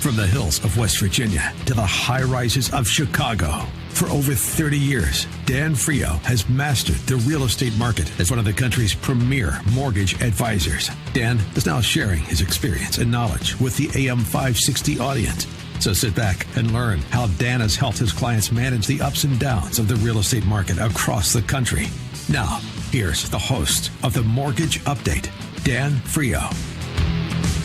From the hills of West Virginia to the high rises of Chicago. For over 30 years, Dan Frio has mastered the real estate market as one of the country's premier mortgage advisors. Dan is now sharing his experience and knowledge with the AM 560 audience. So sit back and learn how Dan has helped his clients manage the ups and downs of the real estate market across the country. Now, here's the host of the Mortgage Update, Dan Frio.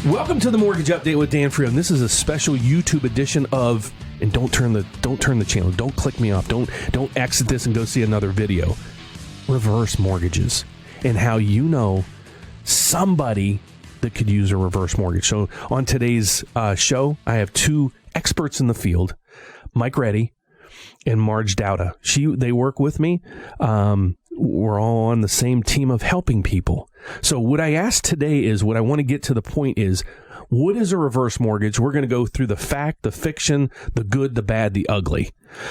Welcome to the Mortgage Update with Dan Frio. And this is a special YouTube edition of, and don't turn the channel. Don't click me off. Don't exit this and go see another video. Reverse mortgages and how you know somebody that could use a reverse mortgage. So on today's show, I have two experts in the field, Mike Reddy and Marge Dowda. They work with me. We're all on the same team of helping people. So what I asked today is, what I want to get to the point is, what is a reverse mortgage? We're going to go through the fact, the fiction, the good, the bad, the ugly.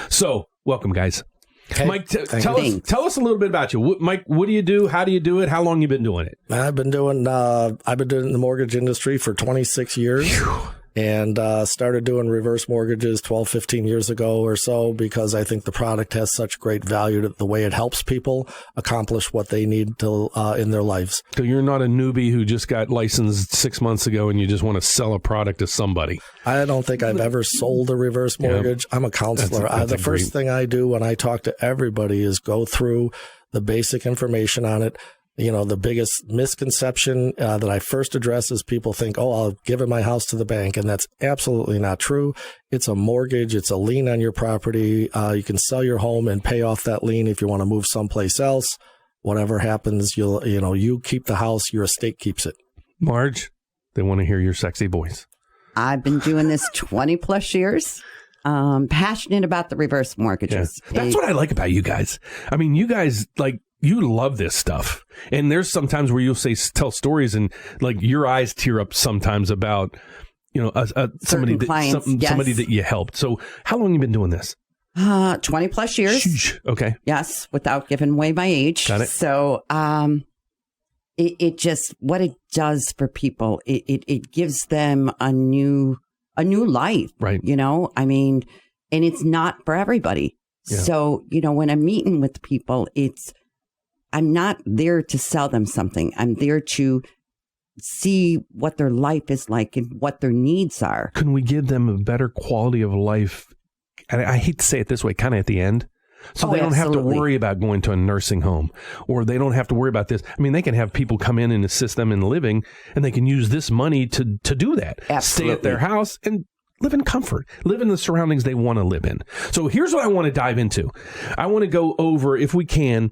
So welcome, guys. Okay. Mike, tell us a little bit about you. Mike, what do you do? How do you do it? How long you been doing it? I've been doing the mortgage industry for 26 years. Whew. And started doing reverse mortgages 12, 15 years ago or so, because I think the product has such great value to the way it helps people accomplish what they need to in their lives. So you're not a newbie who just got licensed 6 months ago and you just want to sell a product to somebody. I don't think I've ever sold a reverse mortgage. Yeah. I'm a counselor. The first thing I do when I talk to everybody is go through the basic information on it. You know, the biggest misconception that I first address is people think, oh, I'll give my house to the bank. And that's absolutely not true. It's a mortgage. It's a lien on your property. You can sell your home and pay off that lien if you want to move someplace else. Whatever happens, you keep the house, your estate keeps it. Marge, they want to hear your sexy voice. I've been doing this 20 plus years. Passionate about the reverse mortgages. Yeah. That's what I like about you guys. I mean, you guys, you love this stuff. And there's sometimes where you'll tell stories and your eyes tear up sometimes about, somebody that you helped. So how long have you been doing this? 20 plus years. Sheesh. Okay. Yes. Without giving away my age. Got it. So, it just, what it does for people, it gives them a new life. Right. And it's not for everybody. Yeah. So, when I'm meeting with people, I'm not there to sell them something. I'm there to see what their life is like and what their needs are. Can we give them a better quality of life? And I hate to say it this way, kind of at the end. So they don't have to worry about going to a nursing home, or they don't have to worry about this. I mean, they can have people come in and assist them in living, and they can use this money to do that. Absolutely. Stay at their house and live in comfort, live in the surroundings they want to live in. So here's what I want to dive into. I want to go over, if we can,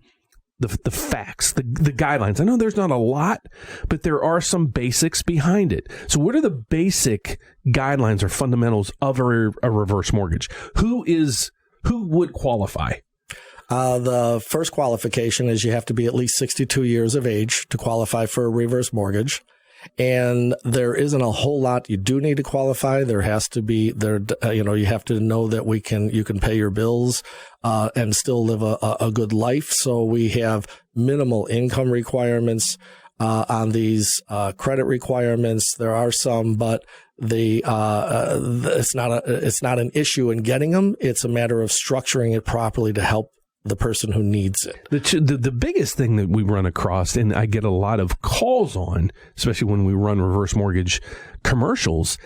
the facts, the guidelines. I know there's not a lot, but there are some basics behind it. So what are the basic guidelines or fundamentals of a reverse mortgage? Who would qualify? The first qualification is you have to be at least 62 years of age to qualify for a reverse mortgage. And there isn't a whole lot you do need to qualify. There has to be you have to know that you can pay your bills and still live a good life. So we have minimal income requirements on these credit requirements. There are some, but it's not an issue in getting them. It's a matter of structuring it properly to help the person who needs it. The biggest thing that we run across, and I get a lot of calls on, especially when we run reverse mortgage commercials,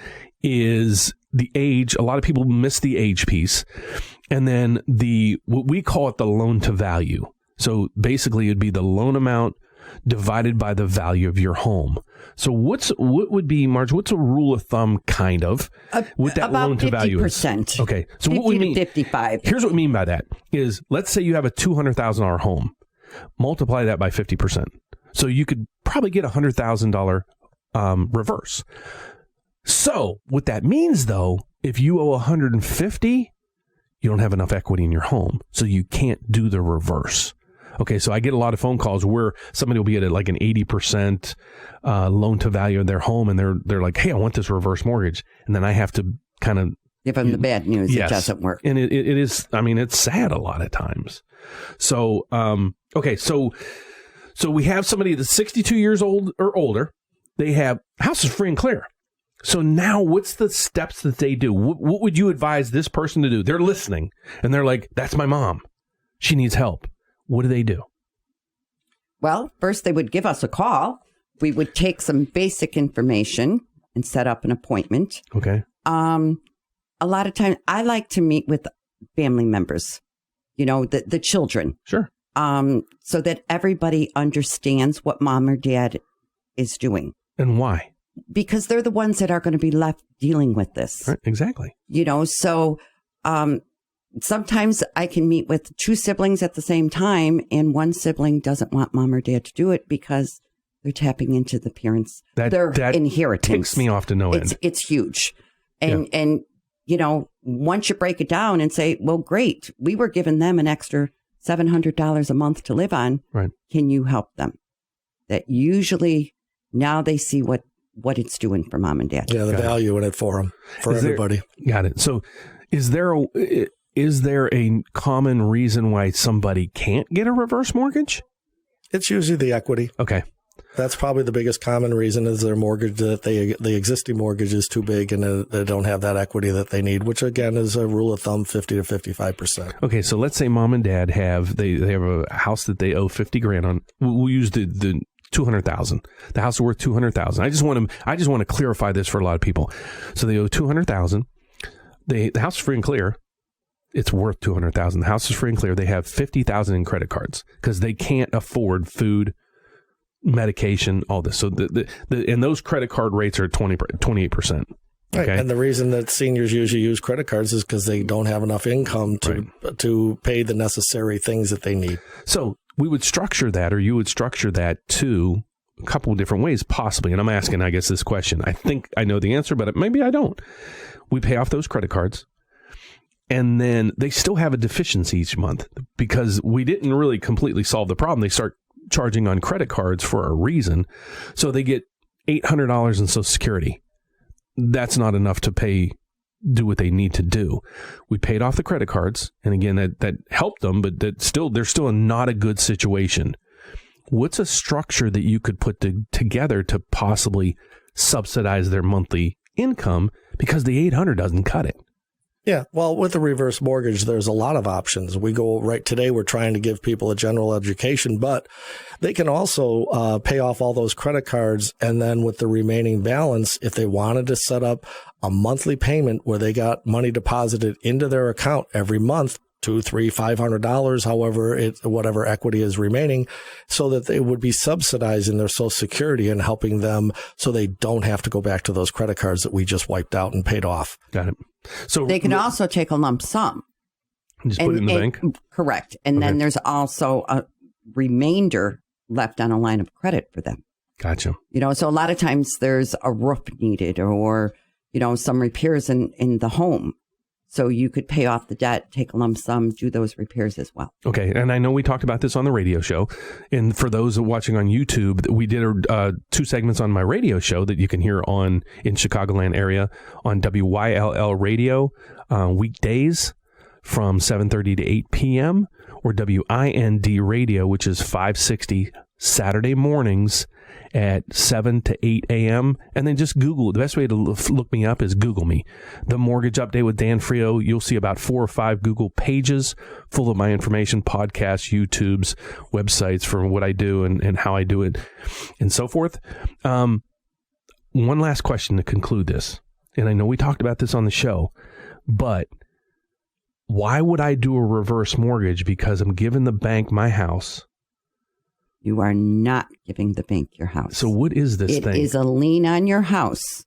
is the age. A lot of people miss the age piece. And then what we call it the loan to value. So basically it'd be the loan amount divided by the value of your home. So what would be, Marge, what's a rule of thumb kind of with that loan to value? About 50%. Okay. So 50 what we mean, to 55. Here's what we mean by that is, let's say you have a $200,000 home, multiply that by 50%. So you could probably get $100,000 reverse. So what that means though, if you owe 150, you don't have enough equity in your home. So you can't do the reverse. Okay, so I get a lot of phone calls where somebody will be at an 80% loan to value of their home, and they're like, "Hey, I want this reverse mortgage," and then I have to kind of give them the bad news. Yes. It doesn't work, and it is. I mean, it's sad a lot of times. So, okay, so we have somebody that's 62 years old or older. They have house is free and clear. So now what's the steps that they do? What would you advise this person to do? They're listening and they're like, that's my mom. She needs help. What do they do? Well, first they would give us a call. We would take some basic information and set up an appointment. Okay. A lot of times I like to meet with family members, the children. Sure. So that everybody understands what mom or dad is doing. And why? Because they're the ones that are going to be left dealing with this. Right, exactly. So sometimes I can meet with two siblings at the same time, and one sibling doesn't want mom or dad to do it because they're tapping into the parents' their inheritance. Ticks me off to no end. It's huge. And once you break it down and say, well, great, we were giving them an extra $700 a month to live on. Right. Can you help them? That usually now they see what it's doing for mom and dad. Yeah, the value in it for them, for everybody. Got it. So is there a common reason why somebody can't get a reverse mortgage? It's usually the equity. Okay. That's probably the biggest common reason is their mortgage, that the existing mortgage is too big and they don't have that equity that they need, which again is a rule of thumb, 50 to 55%. Okay. So let's say mom and dad have a house that they owe $50,000 on. We'll use the $200,000. The house is worth $200,000. I just want to clarify this for a lot of people. So they owe $200,000. The house is free and clear. It's worth $200,000. The house is free and clear. They have $50,000 in credit cards because they can't afford food, medication, all this. So and those credit card rates are 28%. Right. Okay. And the reason that seniors usually use credit cards is because they don't have enough income to pay the necessary things that they need. So we would structure that, or you would structure that to a couple of different ways, possibly. And I'm asking, I guess, this question. I think I know the answer, but maybe I don't. We pay off those credit cards, and then they still have a deficiency each month because we didn't really completely solve the problem. They start charging on credit cards for a reason. So they get $800 in Social Security. That's not enough to do what they need to do. We paid off the credit cards. And again, that helped them, but they're still in not a good situation. What's a structure that you could put together to possibly subsidize their monthly income? Because the $800 doesn't cut it. Yeah, well, with a reverse mortgage, there's a lot of options. Today we're trying to give people a general education, but they can also pay off all those credit cards. And then with the remaining balance, if they wanted to set up a monthly payment where they got money deposited into their account every month, $200, $300, $500, however, whatever equity is remaining, so that they would be subsidizing their Social Security and helping them so they don't have to go back to those credit cards that we just wiped out and paid off. Got it. So they can also take a lump sum. Just put it in the bank? Correct. And then there's also a remainder left on a line of credit for them. Gotcha. So a lot of times there's a roof needed or, some repairs in the home. So you could pay off the debt, take a lump sum, do those repairs as well. Okay. And I know we talked about this on the radio show. And for those watching on YouTube, we did 2 segments on my radio show that you can hear in Chicagoland area on WYLL radio weekdays from 7:30 to 8 p.m. or WIND radio, which is 560 Saturday mornings at 7 to 8 a.m. And then just Google. The best way to look me up is Google me. The Mortgage Update with Dan Frio. You'll see about 4 or 5 Google pages full of my information, podcasts, YouTubes, websites for what I do and how I do it and so forth. One last question to conclude this. And I know we talked about this on the show, but why would I do a reverse mortgage? Because I'm giving the bank my house. You are not giving the bank your house. So what is this thing? It is a lien on your house,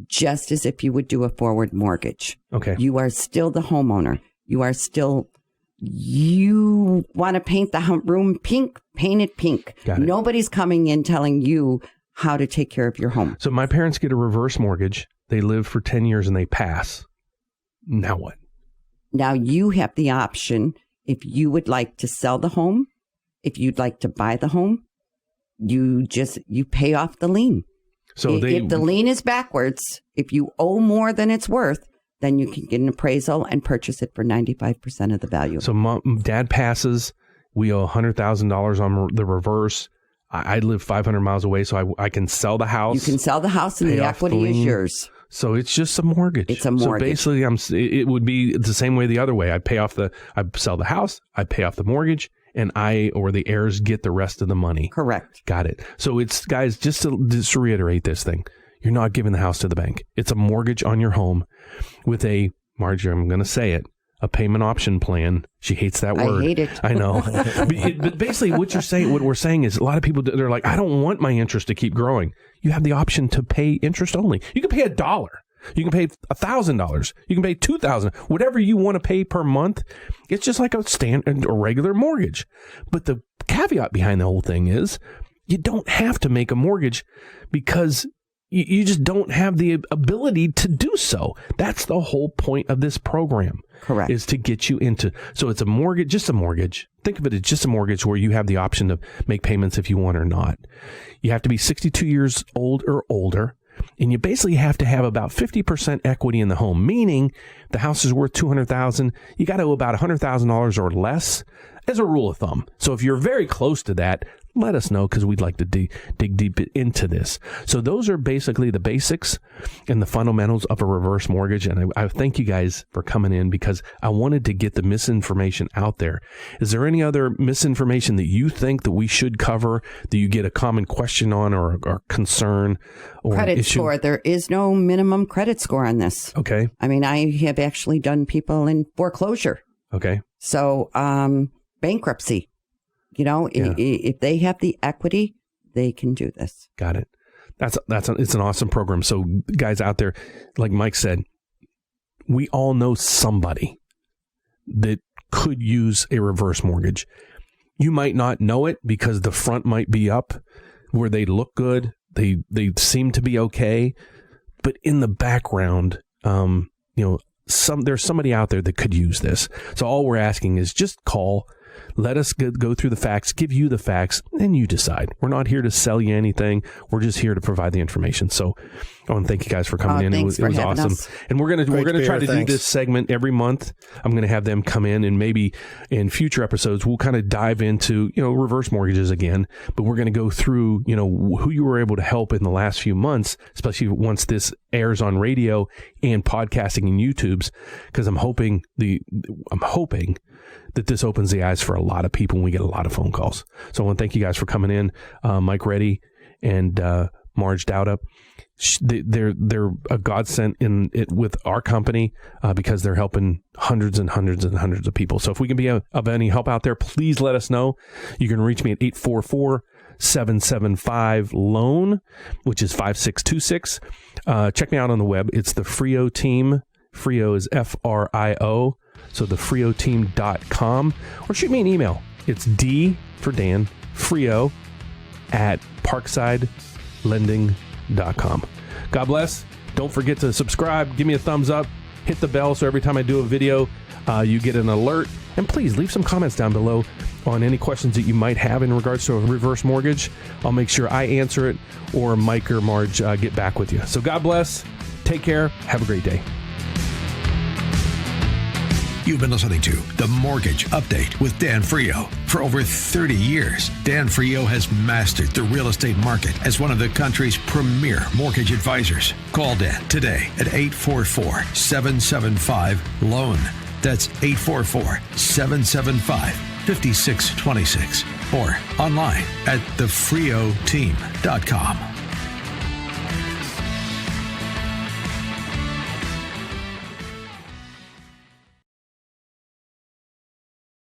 just as if you would do a forward mortgage. Okay. You are still the homeowner. You want to paint the room pink, paint it pink. Nobody's coming in telling you how to take care of your home. So my parents get a reverse mortgage. They live for 10 years and they pass. Now what? Now you have the option, if you would like to sell the home, if you'd like to buy the home, you pay off the lien. So if the lien is backwards, if you owe more than it's worth, then you can get an appraisal and purchase it for 95% of the value. So dad passes, we owe $100,000 on the reverse. I live 500 miles away, so I can sell the house. You can sell the house and the equity is yours. So it's just a mortgage. It's a mortgage. So basically, it would be the same way the other way. I sell the house, I pay off the mortgage, and I or the heirs get the rest of the money. Correct. Got it. So it's, guys, just to reiterate this thing, you're not giving the house to the bank. It's a mortgage on your home with a, Marjorie, I'm going to say it, a payment option plan. She hates that word. I hate it. I know. But basically what we're saying is a lot of people, they're like, I don't want my interest to keep growing. You have the option to pay interest only. You can pay $1. You can pay $1,000. You can pay $2,000. Whatever you want to pay per month. It's just like a regular mortgage. But the caveat behind the whole thing is you don't have to make a mortgage because you just don't have the ability to do so. That's the whole point of this program. Correct. Is to get you into. So it's a mortgage, just a mortgage. Think of it as just a mortgage where you have the option to make payments if you want or not. You have to be 62 years old or older. And you basically have to have about 50% equity in the home, meaning the house is worth $200,000. You got to owe about $100,000 or less as a rule of thumb. So if you're very close to that, let us know because we'd like to dig deep into this. So those are basically the basics and the fundamentals of a reverse mortgage. And I thank you guys for coming in because I wanted to get the misinformation out there. Is there any other misinformation that you think that we should cover, that you get a common question on or concern or credit issue? Score? There is no minimum credit score on this. Okay. I mean, I have actually done people in foreclosure. Okay. So bankruptcy. You know, if they have the equity, they can do this. Got it. It's an awesome program. So guys out there, like Mike said, we all know somebody that could use a reverse mortgage. You might not know it because the front might be up where they look good. They seem to be okay. But in the background, there's somebody out there that could use this. So all we're asking is just call. Let us go through the facts, give you the facts, and you decide. We're not here to sell you anything. We're just here to provide the information. So I want to thank you guys for coming in. It was awesome. Us. And we're gonna try to do this segment every month. I'm going to have them come in, and maybe in future episodes we'll kind of dive into reverse mortgages again. But we're going to go through who you were able to help in the last few months, especially once this airs on radio and podcasting and YouTube's, because I'm hoping that this opens the eyes for a lot of people and we get a lot of phone calls. So I want to thank you guys for coming in. Mike Reddy and Marge Dowda. They're a godsend in it with our company because they're helping hundreds and hundreds and hundreds of people. So if we can be of any help out there, please let us know. You can reach me at 844-775-LOAN, which is 5626. Check me out on the web. It's the Frio team. Frio is Frio. So the FrioTeam.com, or shoot me an email. It's D for Dan, Frio at ParksideLending.com. God bless. Don't forget to subscribe. Give me a thumbs up. Hit the bell so every time I do a video, you get an alert. And please leave some comments down below on any questions that you might have in regards to a reverse mortgage. I'll make sure I answer it or Mike or Marge get back with you. So God bless. Take care. Have a great day. You've been listening to The Mortgage Update with Dan Frio. For over 30 years, Dan Frio has mastered the real estate market as one of the country's premier mortgage advisors. Call Dan today at 844-775-LOAN. That's 844-775-5626. Or online at thefrioteam.com.